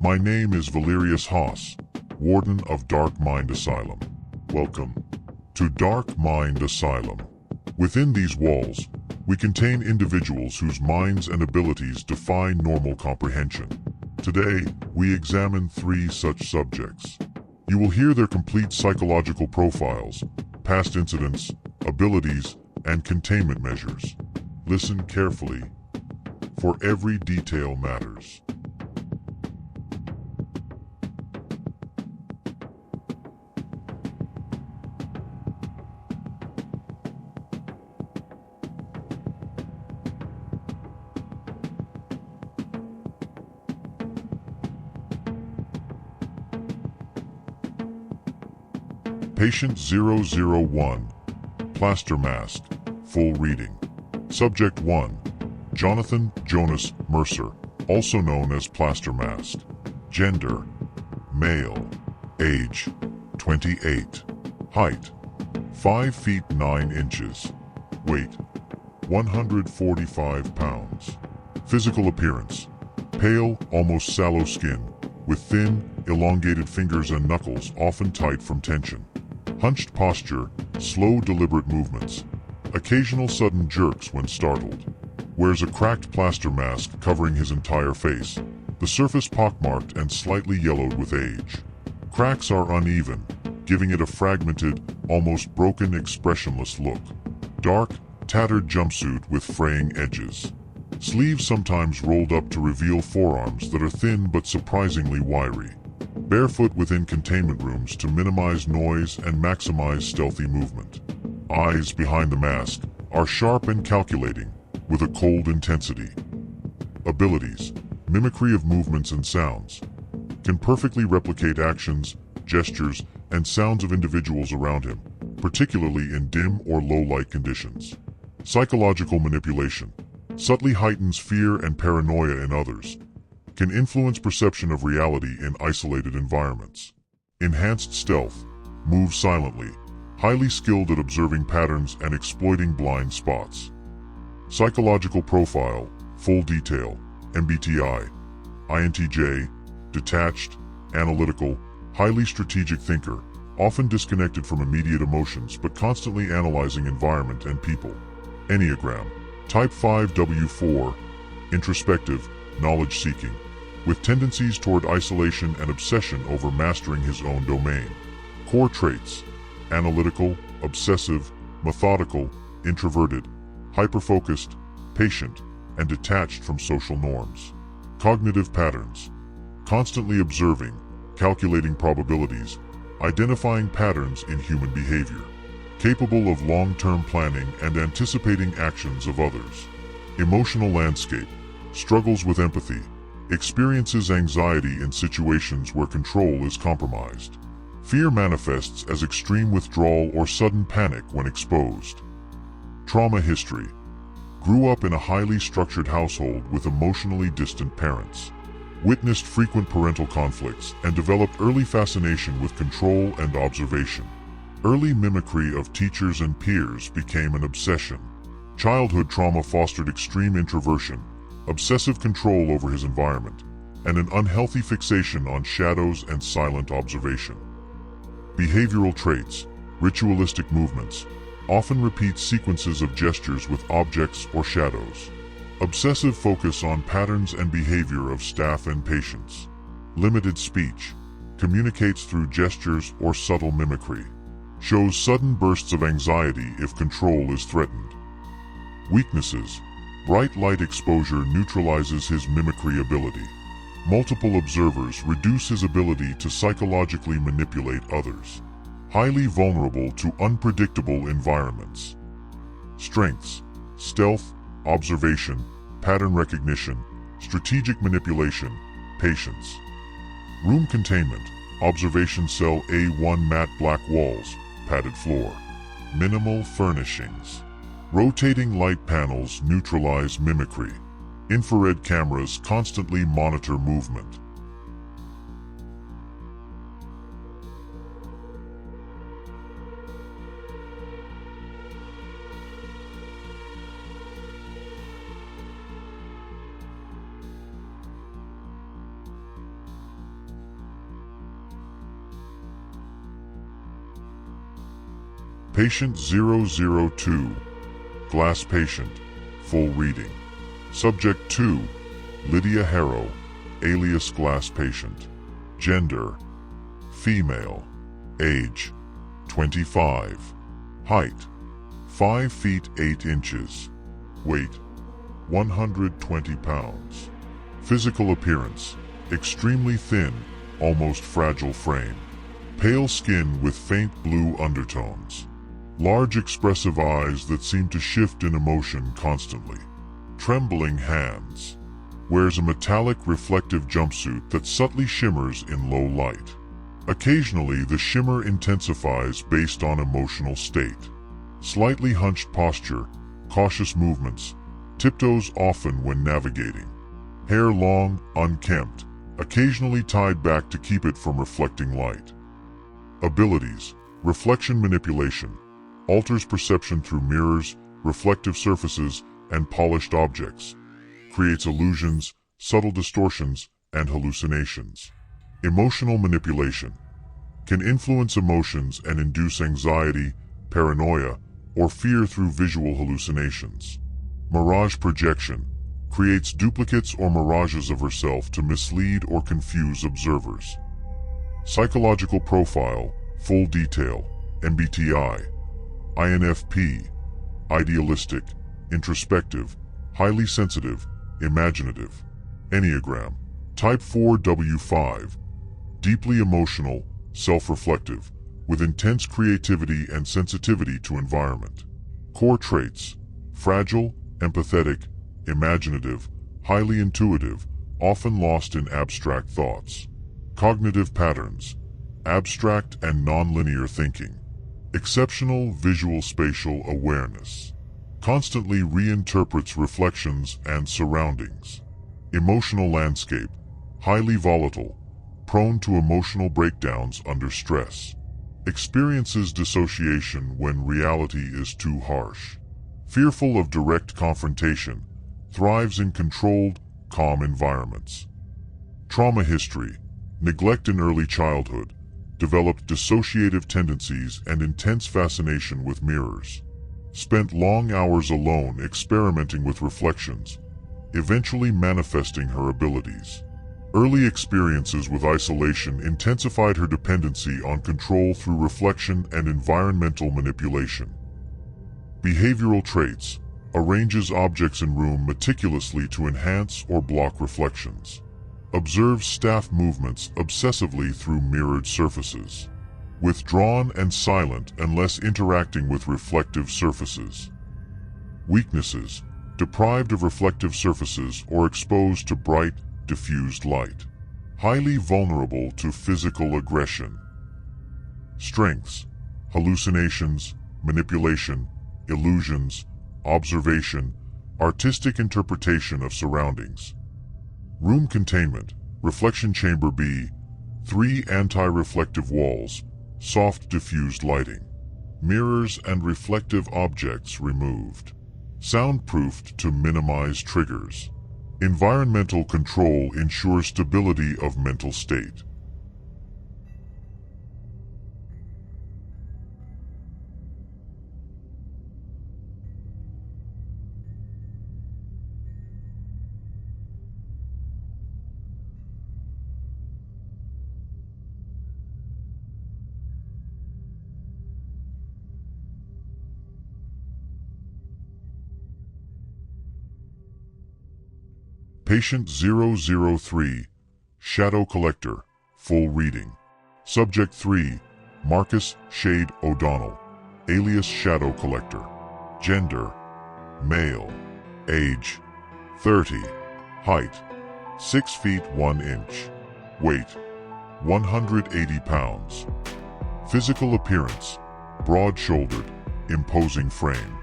My name is Valerius Hoss, Warden of Dark Mind Asylum. Welcome to Dark Mind Asylum. Within these walls, we contain individuals whose minds and abilities defy normal comprehension. Today, we examine 3 such subjects. You will hear their complete psychological profiles, past incidents, abilities, and containment measures. Listen carefully, for every detail matters. Patient 001, Plaster Mask, full reading. Subject 1, Jonathan Jonas Mercer, also known as Plaster Mask. Gender, male. Age, 28. Height, 5 feet 9 inches. Weight, 145 pounds. Physical appearance, pale, almost sallow skin, with thin, elongated fingers and knuckles often tight from tension. Hunched posture, slow deliberate movements, occasional sudden jerks when startled. Wears a cracked plaster mask covering his entire face, the surface pockmarked and slightly yellowed with age. Cracks are uneven, giving it a fragmented, almost broken, expressionless look. Dark, tattered jumpsuit with fraying edges. Sleeves sometimes rolled up to reveal forearms that are thin but surprisingly wiry. Barefoot within containment rooms to minimize noise and maximize stealthy movement. Eyes behind the mask are sharp and calculating, with a cold intensity. Abilities, mimicry of movements and sounds. Can perfectly replicate actions, gestures, and sounds of individuals around him, particularly in dim or low-light conditions. Psychological manipulation. Subtly heightens fear and paranoia in others. Can influence perception of reality in isolated environments. Enhanced stealth. Moves silently. Highly skilled at observing patterns and exploiting blind spots. Psychological profile. Full detail. MBTI. INTJ. Detached. Analytical. Highly strategic thinker. Often disconnected from immediate emotions but constantly analyzing environment and people. Enneagram. Type 5W4. Introspective. Knowledge-seeking, with tendencies toward isolation and obsession over mastering his own domain. Core traits: analytical, obsessive, methodical, introverted, hyper-focused, patient, and detached from social norms. Cognitive patterns: constantly observing, calculating probabilities, identifying patterns in human behavior. Capable of long-term planning and anticipating actions of others. Emotional landscape: struggles with empathy, experiences anxiety in situations where control is compromised. Fear manifests as extreme withdrawal or sudden panic when exposed. Trauma history: grew up in a highly structured household with emotionally distant parents. Witnessed frequent parental conflicts and developed early fascination with control and observation. Early mimicry of teachers and peers became an obsession. Childhood trauma fostered extreme introversion, obsessive control over his environment, and an unhealthy fixation on shadows and silent observation. Behavioral traits: ritualistic movements, often repeats sequences of gestures with objects or shadows. Obsessive focus on patterns and behavior of staff and patients. Limited speech, communicates through gestures or subtle mimicry. Shows sudden bursts of anxiety if control is threatened. Weaknesses: bright light exposure neutralizes his mimicry ability. Multiple observers reduce his ability to psychologically manipulate others. Highly vulnerable to unpredictable environments. Strengths: stealth, observation, pattern recognition, strategic manipulation, patience. Room containment: observation cell A1, matte black walls, padded floor. Minimal furnishings. Rotating light panels neutralize mimicry. Infrared cameras constantly monitor movement. Patient 002, Glass Patient, full reading. Subject 2, Lydia Harrow, alias Glass Patient. Gender, female. Age, 25. Height, 5 feet 8 inches. Weight, 120 pounds. Physical appearance, extremely thin, almost fragile frame. Pale skin with faint blue undertones. Large expressive eyes that seem to shift in emotion constantly. Trembling hands. Wears a metallic reflective jumpsuit that subtly shimmers in low light. Occasionally, the shimmer intensifies based on emotional state. Slightly hunched posture, cautious movements, tiptoes often when navigating. Hair long, unkempt, occasionally tied back to keep it from reflecting light. Abilities: reflection manipulation, alters perception through mirrors, reflective surfaces, and polished objects. Creates illusions, subtle distortions, and hallucinations. Emotional manipulation, can influence emotions and induce anxiety, paranoia, or fear through visual hallucinations. Mirage projection, creates duplicates or mirages of herself to mislead or confuse observers. Psychological profile, full detail, MBTI, INFP, idealistic, introspective, highly sensitive, imaginative. Enneagram, type 4W5, deeply emotional, self-reflective, with intense creativity and sensitivity to environment. Core traits, fragile, empathetic, imaginative, highly intuitive, often lost in abstract thoughts. Cognitive patterns, abstract and non-linear thinking. Exceptional visual spatial awareness. Constantly reinterprets reflections and surroundings. Emotional landscape, highly volatile, prone to emotional breakdowns under stress. Experiences dissociation when reality is too harsh. Fearful of direct confrontation, thrives in controlled, calm environments. Trauma history, neglect in early childhood, developed dissociative tendencies and intense fascination with mirrors. Spent long hours alone experimenting with reflections, eventually manifesting her abilities. Early experiences with isolation intensified her dependency on control through reflection and environmental manipulation. Behavioral traits, arranges objects in room meticulously to enhance or block reflections. Observes staff movements obsessively through mirrored surfaces. Withdrawn and silent unless interacting with reflective surfaces. Weaknesses, deprived of reflective surfaces or exposed to bright, diffused light. Highly vulnerable to physical aggression. Strengths, hallucinations, manipulation, illusions, observation, artistic interpretation of surroundings. Room containment, reflection chamber B, 3 anti-reflective walls, soft diffused lighting. Mirrors and reflective objects removed. Soundproofed to minimize triggers. Environmental control ensures stability of mental state. Patient 003, Shadow Collector, full reading. Subject 3, Marcus Shade O'Donnell, alias Shadow Collector. Gender, male. Age, 30. Height, 6 feet 1 inch. Weight, 180 pounds. Physical appearance, broad-shouldered, imposing frame.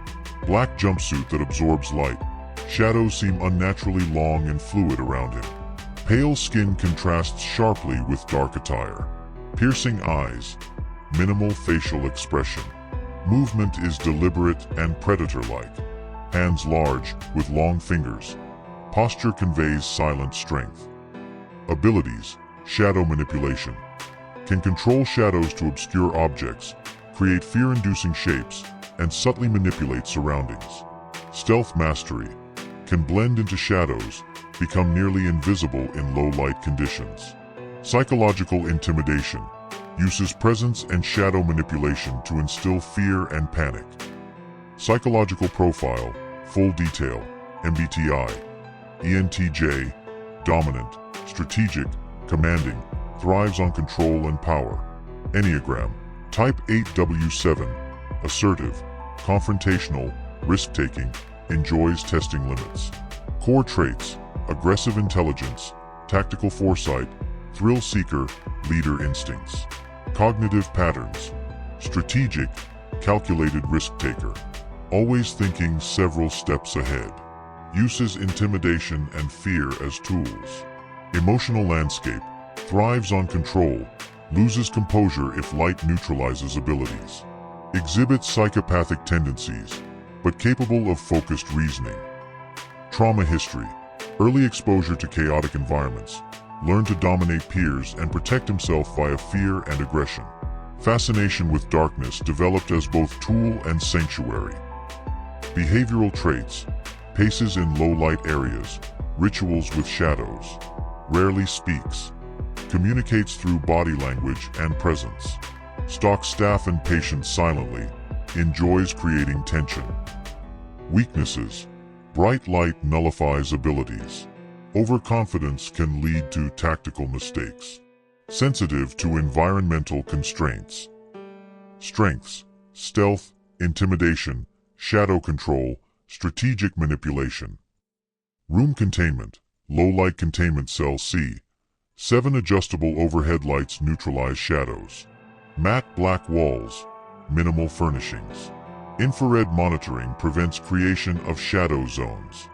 Black jumpsuit that absorbs light. Shadows seem unnaturally long and fluid around him. Pale skin contrasts sharply with dark attire. Piercing eyes, minimal facial expression. Movement is deliberate and predator-like. Hands large, with long fingers. Posture conveys silent strength. Abilities, shadow manipulation. Can control shadows to obscure objects, create fear-inducing shapes, and subtly manipulate surroundings. Stealth mastery can blend into shadows, become nearly invisible in low-light conditions. Psychological intimidation uses presence and shadow manipulation to instill fear and panic. Psychological profile, full detail, MBTI, ENTJ, dominant, strategic, commanding, thrives on control and power. Enneagram, type 8W7, assertive, confrontational, risk-taking, enjoys testing limits. Core traits, aggressive intelligence, tactical foresight, thrill seeker, leader instincts. Cognitive patterns, strategic, calculated risk-taker, always thinking several steps ahead. Uses intimidation and fear as tools. Emotional landscape, thrives on control, loses composure if light neutralizes abilities. Exhibits psychopathic tendencies, but capable of focused reasoning. Trauma history, early exposure to chaotic environments, learned to dominate peers and protect himself via fear and aggression. Fascination with darkness developed as both tool and sanctuary. Behavioral traits, paces in low-light areas, rituals with shadows. Rarely speaks. Communicates through body language and presence. Stalks staff and patients silently. Enjoys creating tension. Weaknesses. Bright light nullifies abilities. Overconfidence can lead to tactical mistakes. Sensitive to environmental constraints. Strengths: stealth, intimidation, shadow control, strategic manipulation. Room containment, low-light containment cell C. 7 adjustable overhead lights neutralize shadows. Matte black walls, minimal furnishings. Infrared monitoring prevents creation of shadow zones.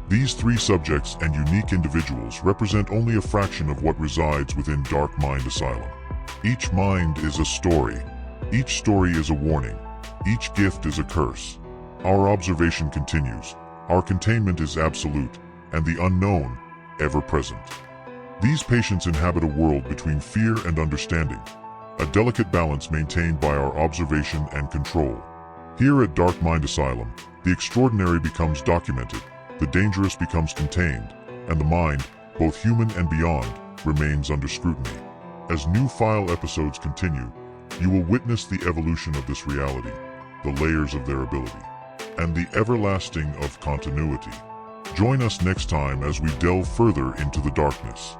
These three subjects and unique individuals represent only a fraction of what resides within Dark Mind Asylum. Each mind is a story. Each story is a warning. Each gift is a curse. Our observation continues. Our containment is absolute, and the unknown, ever present. These patients inhabit a world between fear and understanding, a delicate balance maintained by our observation and control. Here at Dark Mind Asylum, the extraordinary becomes documented, the dangerous becomes contained, and the mind, both human and beyond, remains under scrutiny. As new file episodes continue, you will witness the evolution of this reality, the layers of their ability, and the everlasting of continuity. Join us next time as we delve further into the darkness.